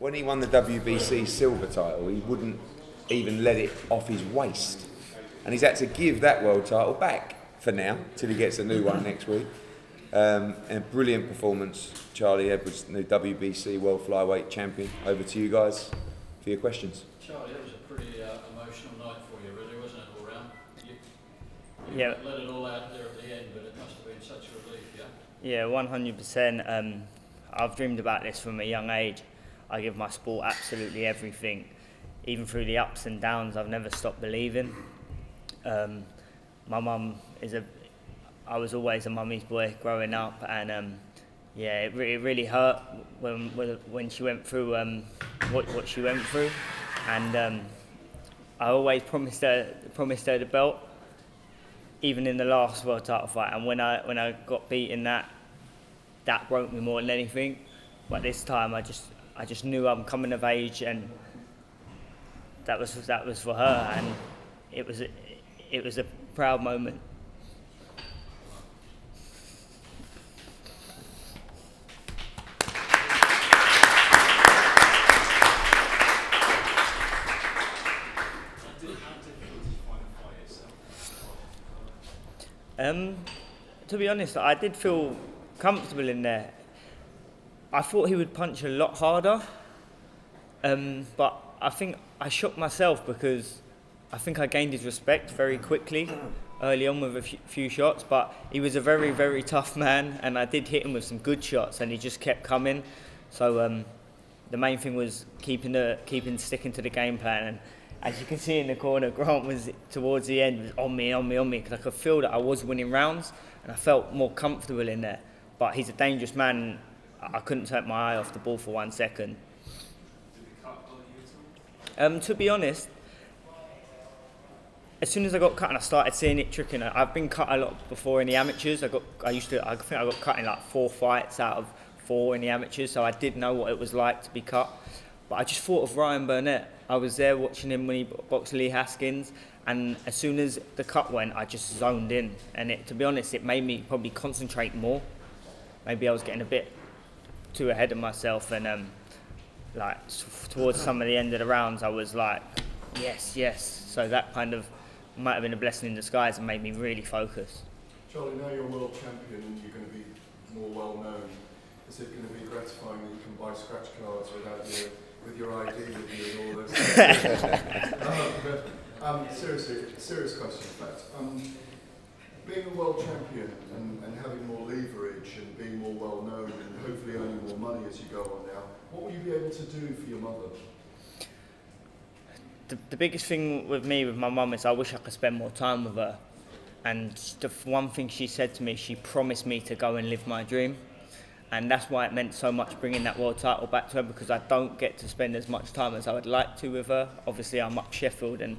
when he won the WBC silver title, he wouldn't even let it off his waist. And he's had to give that world title back for now, till he gets a new one next week. And a brilliant performance, Charlie Edwards, new WBC World Flyweight Champion. Over to you guys for your questions. Charlie, that was a pretty emotional night for you, really, wasn't it, all round? You Yeah. let it all out there at the end, but it must have been such a relief, yeah? Yeah, 100%. I've dreamed about this from a young age. I give my sport absolutely everything. Even through the ups and downs, I've never stopped believing. My mum I was always a mummy's boy growing up, and it really hurt when she went through what she went through, and I always promised her the belt, even in the last world title fight. And when I got beaten, that broke me more than anything. But this time, I just knew I'm coming of age, and that was for her, and it was a proud moment. To be honest, I did feel comfortable in there. I thought he would punch a lot harder, but I think I shocked myself because I think I gained his respect very quickly early on with a few shots, but he was a very, very tough man, and I did hit him with some good shots, and he just kept coming. So the main thing was sticking to the game plan. And as you can see in the corner, Grant was towards the end, was on me, because I could feel that I was winning rounds, and I felt more comfortable in there. But he's a dangerous man. I couldn't take my eye off the ball for 1 second. Did he cut on you? To be honest, as soon as I got cut and I started seeing it tricking, I've been cut a lot before in the amateurs. I think I got cut in like 4 fights out of 4 in the amateurs, so I did know what it was like to be cut. But I just thought of Ryan Burnett. I was there watching him when he boxed Lee Haskins, and as soon as the cut went, I just zoned in. And to be honest, it made me probably concentrate more. Maybe I was getting a bit too ahead of myself, and towards some of the end of the rounds, I was like, yes. So that kind of might have been a blessing in disguise and made me really focus. Charlie, now you're world champion and you're going to be more well known. Is it going to be gratifying that you can buy scratch cards with your ID with you and all this? Seriously, serious question, in fact. Being a world champion and having more leverage and being more well known and hopefully earning more money as you go on now, what will you be able to do for your mother? The biggest thing with my mum is I wish I could spend more time with her. And the one thing she said to me, she promised me to go and live my dream. And that's why it meant so much bringing that world title back to her, because I don't get to spend as much time as I would like to with her. Obviously, I'm up Sheffield and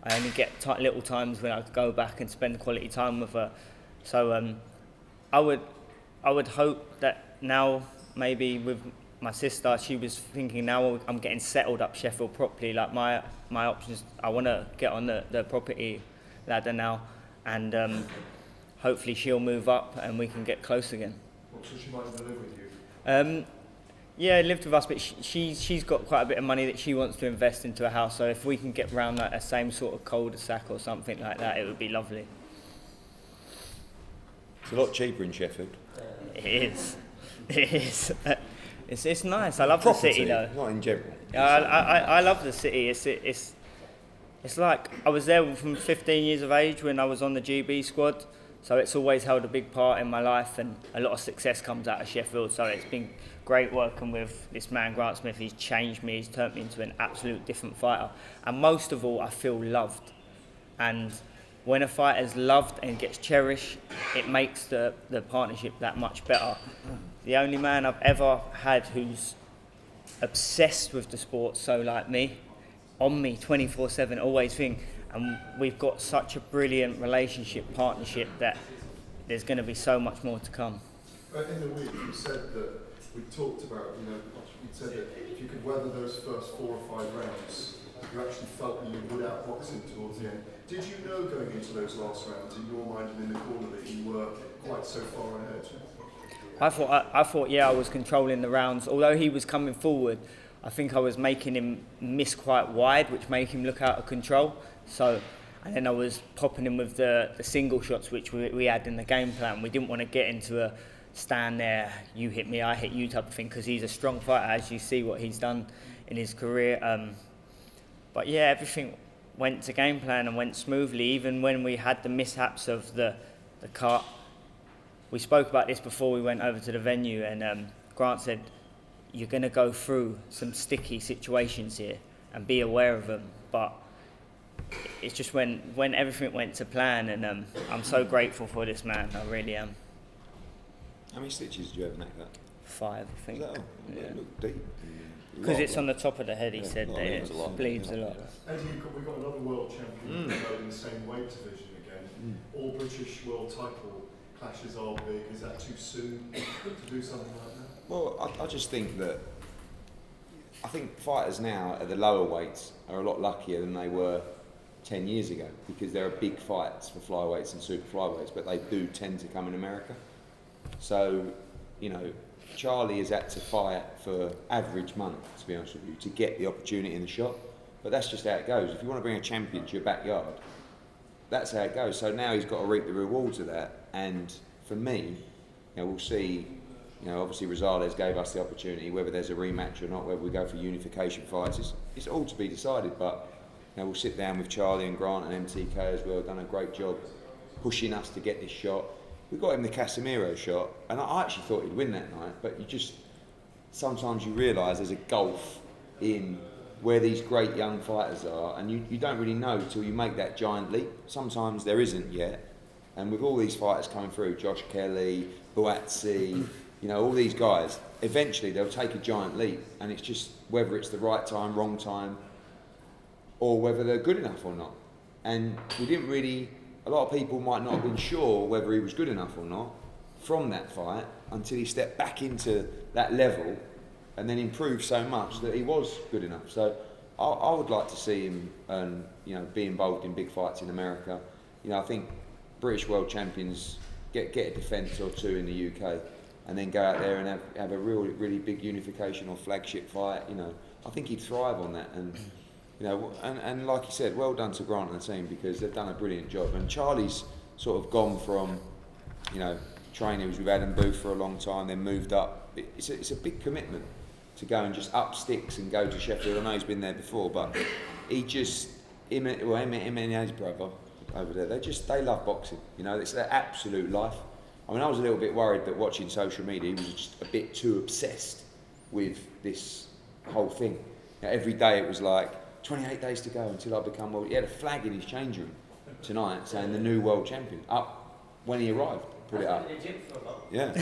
I only get little times when I go back and spend quality time with her. So I would hope that now, maybe with my sister, she was thinking now I'm getting settled up Sheffield properly. Like my options, I want to get on the property ladder now, and hopefully she'll move up and we can get close again. So she might even live with you? Yeah, lived with us, but she's got quite a bit of money that she wants to invest into a house. So if we can get round like a same sort of cul-de-sac or something like that, it would be lovely. It's a lot cheaper in Sheffield. It is. It's nice. I love the city though. Not in general. I love the city. It's like I was there from 15 years of age when I was on the GB squad. So it's always held a big part in my life, and a lot of success comes out of Sheffield. So it's been great working with this man, Grant Smith. He's changed me. He's turned me into an absolute different fighter. And most of all, I feel loved. And when a fighter's loved and gets cherished, it makes the partnership that much better. The only man I've ever had who's obsessed with the sport, so like me, on me 24/7, always think. And we've got such a brilliant relationship, partnership, that there's going to be so much more to come. In the week, you said that we talked about, you said that if you could weather those first 4 or 5 rounds, you actually felt that you would outbox him towards the end. Did you know going into those last rounds, in your mind and in the corner, that you were quite so far ahead? I thought, yeah, I was controlling the rounds. Although he was coming forward, I think I was making him miss quite wide, which made him look out of control. So, and then I was popping him with the single shots, which we had in the game plan. We didn't want to get into a stand there, you hit me, I hit you type of thing, because he's a strong fighter, as you see what he's done in his career. But yeah, everything went to game plan and went smoothly, even when we had the mishaps of the cut. We spoke about this before we went over to the venue, and Grant said, you're going to go through some sticky situations here and be aware of them. But it's just when everything went to plan, and I'm so grateful for this man, I really am. How many stitches did you ever make that? 5, I think. Is that all? Yeah. It looked deep. Because it's on the top of the head, he said that bleeds it a lot. bleeds a lot. Eddie, we've got another world champion in the same weight division again. All British world title clashes are big. Is that too soon to do something like that? Well, I just think that I think fighters now at the lower weights are a lot luckier than they were 10 years ago, because there are big fights for flyweights and super flyweights, but they do tend to come in America. So, you know, Charlie has had to fight for average money, to be honest with you, to get the opportunity in the shot. But that's just how it goes. If you want to bring a champion to your backyard, that's how it goes. So now he's got to reap the rewards of that. And for me, you know, we'll see. You know, obviously Rosales gave us the opportunity, whether there's a rematch or not, whether we go for unification fights, it's all to be decided. But you know, we'll sit down with Charlie and Grant and MTK as well. Done a great job pushing us to get this shot. We got him the Casemiro shot, and I actually thought he'd win that night. But sometimes you realise there's a gulf in where these great young fighters are, and you don't really know till you make that giant leap. Sometimes there isn't yet. And with all these fighters coming through, Josh Kelly, Buatsi, you know, all these guys, eventually they'll take a giant leap, and it's just whether it's the right time, wrong time, or whether they're good enough or not. And we didn't really, a lot of people might not have been sure whether he was good enough or not from that fight until he stepped back into that level and then improved so much that he was good enough. So I would like to see him, you know, be involved in big fights in America. You know, I think British world champions get a defence or two in the UK, and then go out there and have a really big unification or flagship fight. You know, I think he'd thrive on that. And you know, and like you said, well done to Grant and the team, because they've done a brilliant job. And Charlie's sort of gone from, you know, training with Adam Booth for a long time, then moved up. It's a big commitment to go and just up sticks and go to Sheffield. I know he's been there before, but him and his brother over there, they love boxing. You know, it's their absolute life. I mean, I was a little bit worried that watching social media, he was just a bit too obsessed with this whole thing. You know, every day it was like, 28 days to go until I become world. He had a flag in his change room tonight saying the new world champion, up when he arrived, put it up. Yeah,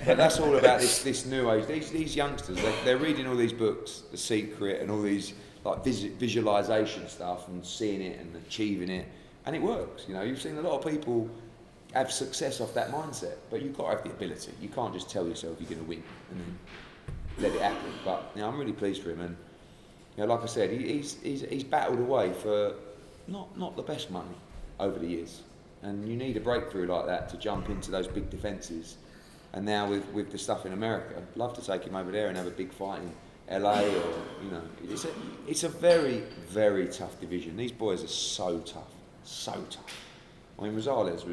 but that's all about this new age. These youngsters, they're reading all these books, The Secret, and all these like visualization stuff, and seeing it and achieving it, and it works. You know, you've seen a lot of people have success off that mindset, but you've got to have the ability. You can't just tell yourself you're going to win and then let it happen. But you know, I'm really pleased for him, and you know, like I said, he's battled away for not the best money over the years, and you need a breakthrough like that to jump into those big defences. And now with the stuff in America, I'd love to take him over there and have a big fight in LA, or you know, it's a very, very tough division. These boys are so tough. I mean, Rosales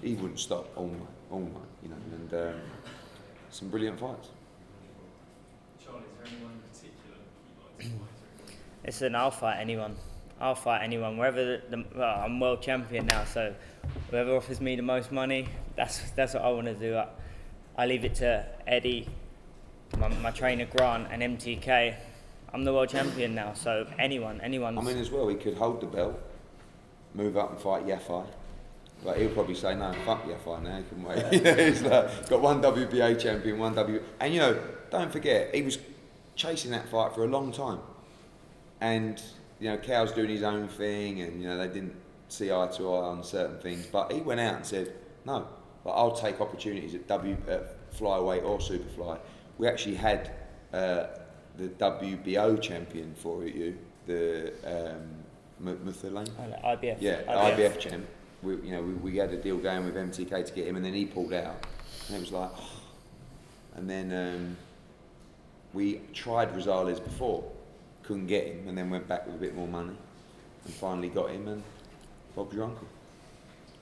he wouldn't stop all night, you know, and some brilliant fights. Charlie, is there anyone in particular you'd like to fight? Listen, I'll fight anyone. Wherever I'm world champion now, so whoever offers me the most money, that's what I want to do. I leave it to Eddie, my trainer Grant, and MTK. I'm the world champion now, so anyone's. I mean, as well, he could hold the belt, move up and fight Yafai. But he'll probably say, no, fuck Yafai now, he can wait. He's like, got one WBA champion, And you know, don't forget, he was chasing that fight for a long time. And, you know, Cow's doing his own thing, and, you know, they didn't see eye to eye on certain things. But he went out and said, no, I'll take opportunities at flyweight or superfly. We actually had the WBO champion for you, the Mutherlane? IBF. Yeah, IBF champ. We had a deal going with MTK to get him, and then he pulled out. And it was like, oh. And then we tried Rosales before, couldn't get him, and then went back with a bit more money, and finally got him, and Bob's your uncle.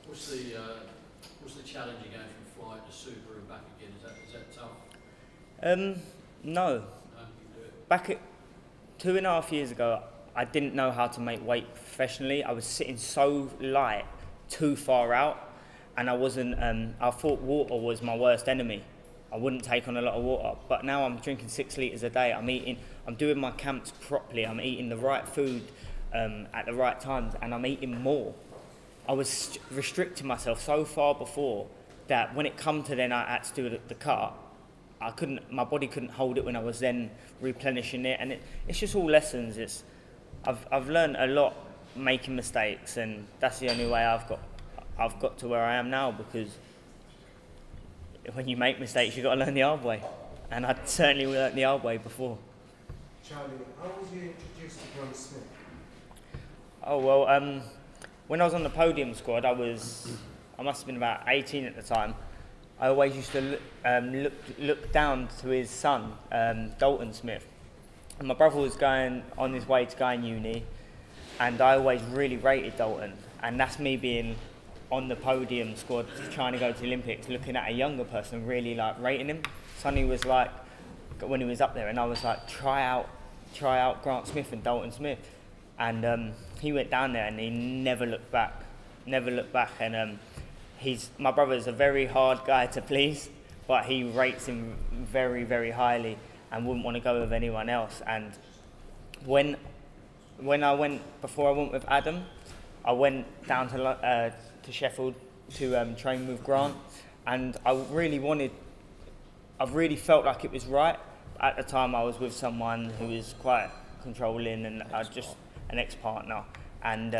What's the challenge of going from flight to super and back again? Is that tough? No. No, you can do it. Back at 2.5 years ago, I didn't know how to make weight professionally. I was sitting so light, too far out, and I wasn't. I thought water was my worst enemy. I wouldn't take on a lot of water, but now I'm drinking 6 litres a day. I'm doing my camps properly. I'm eating the right food at the right times, and I'm eating more. I was restricting myself so far before that when it come to then I had to do the cut, my body couldn't hold it when I was then replenishing it, and it's just all lessons. I've learned a lot making mistakes, and that's the only way I've got to where I am now, because when you make mistakes, you've got to learn the hard way. And I'd certainly learned the hard way before. Charlie, how was you introduced to Grant Smith? Oh, well, when I was on the podium squad, I must have been about 18 at the time. I always used to look down to his son, Dalton Smith. And my brother was going on his way to going uni, and I always really rated Dalton. And that's me being on the podium squad, trying to go to the Olympics, looking at a younger person, really like rating him. Sonny was like, when he was up there, and I was like, try out Grant Smith and Dalton Smith. And he went down there and he never looked back. And my brother's a very hard guy to please, but he rates him very, very highly and wouldn't want to go with anyone else. And before I went with Adam, I went down to Sheffield to train with Grant, and I really felt like it was right. At the time, I was with someone who was quite controlling, and I was just an ex-partner. And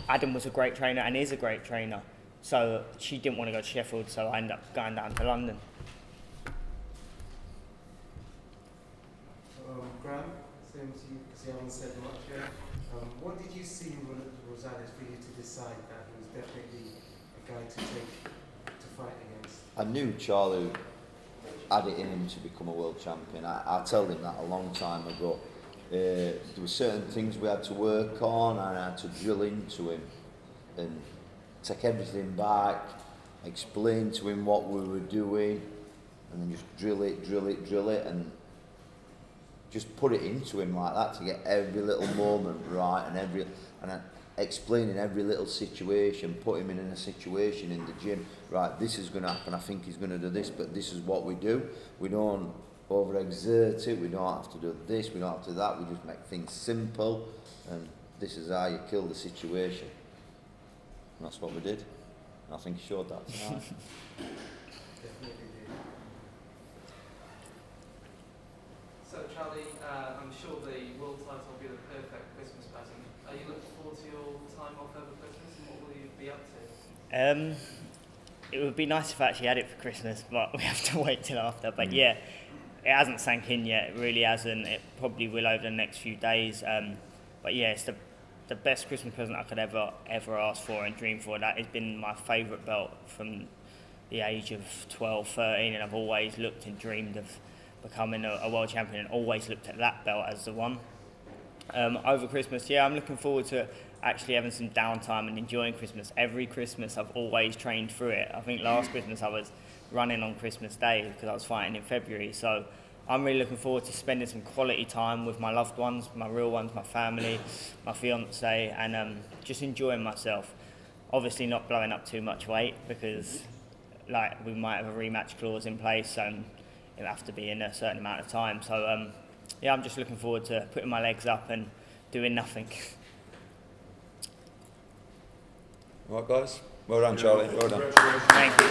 Adam was a great trainer and is a great trainer, so she didn't want to go to Sheffield, so I ended up going down to London. Graham, same to you, because you haven't said much yet. What did you see in Rosales for you to decide that he was definitely a guy to fight against? I knew Charlie had it in him to become a world champion. I told him that a long time ago. There were certain things we had to work on, and I had to drill into him and take everything back, explain to him what we were doing, and then just drill it, and just put it into him like that to get every little moment right, and explaining every little situation, put him in a situation in the gym. Right, this is going to happen. I think he's going to do this, but this is what we do. We don't overexert it. We don't have to do this. We don't have to do that. We just make things simple, and this is how you kill the situation. And that's what we did. And I think he showed that tonight. Definitely did. So Charlie, I'm sure the world title will be the perfect Christmas present. Are you looking forward to your time off over Christmas, and what will you be up to? It would be nice if I actually had it for Christmas, but we have to wait till after. But yeah, it hasn't sank in yet. It really hasn't. It probably will over the next few days. But yeah, it's the best Christmas present I could ever ask for and dream for. That has been my favourite belt from the age of 12, 13, and I've always looked and dreamed of becoming a world champion, and always looked at that belt as the one. Over Christmas, yeah, I'm looking forward to actually having some downtime and enjoying Christmas. Every Christmas I've always trained through it. I think last Christmas I was running on Christmas Day because I was fighting in February, so I'm really looking forward to spending some quality time with my loved ones, my real ones, my family, my fiance, and just enjoying myself. Obviously not blowing up too much weight, because like we might have a rematch clause in place, and it'll have to be in a certain amount of time. So yeah, I'm just looking forward to putting my legs up and doing nothing. All right, guys. Well done, Charlie. Well done. Thank you.